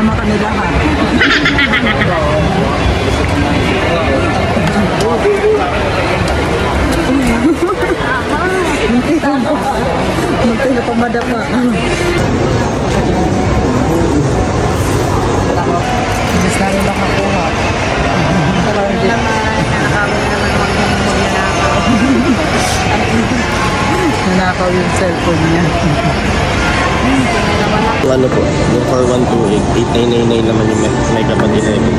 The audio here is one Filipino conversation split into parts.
Sama kami lahat. Munti na pamadapa. Mas namin makakuha. Hindi naman, nakakawin naman magnanakaw. Nanakaw yung cellphone niya. Ano po, yung 4128, 8999 naman yung may kapatid na yun.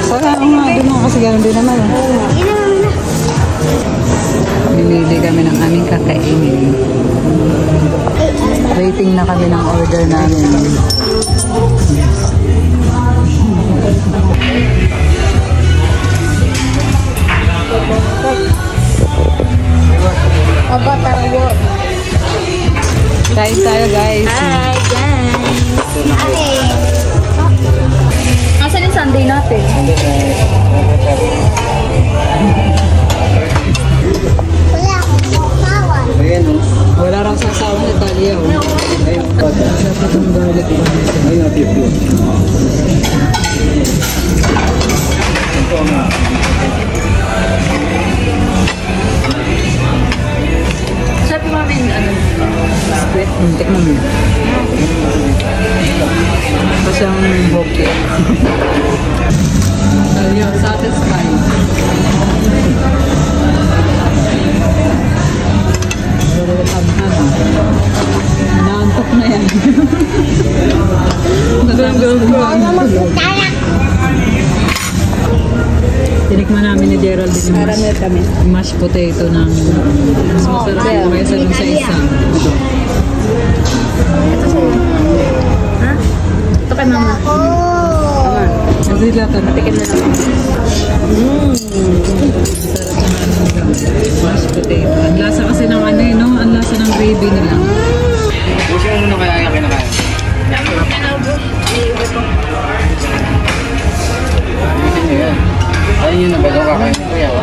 Wala nga, doon mo kasi gano'n din naman. Bimili kami ng aming kakainin. Waiting na kami ng order namin. Aba, tarawag. Kain tayo, guys. Hi, guys. Okay. Asan yung Sunday natin? Wala akong sasawan. Wala rang sasawa ni Talia. Dapat yung garlic. Sabi mo namin, ano? Squid. Tikman mo. Kasi ang hoki. Talia, satisfied. Naantok na yan. Tinikman namin ni Gerald din yung mashed potato ng mas masarap yung kaysa dun sa isa. Ito sa'yo. Ha? Ito kay mama. Kasi lahat na Tikim na lang. sarap na mashed potato. Ang lasa kasi ng ano eh, no? Ang lasa ng gravy nila. Gusto mo muna kaya yung kinakain? Ayun yun, nabago kakain ko yan.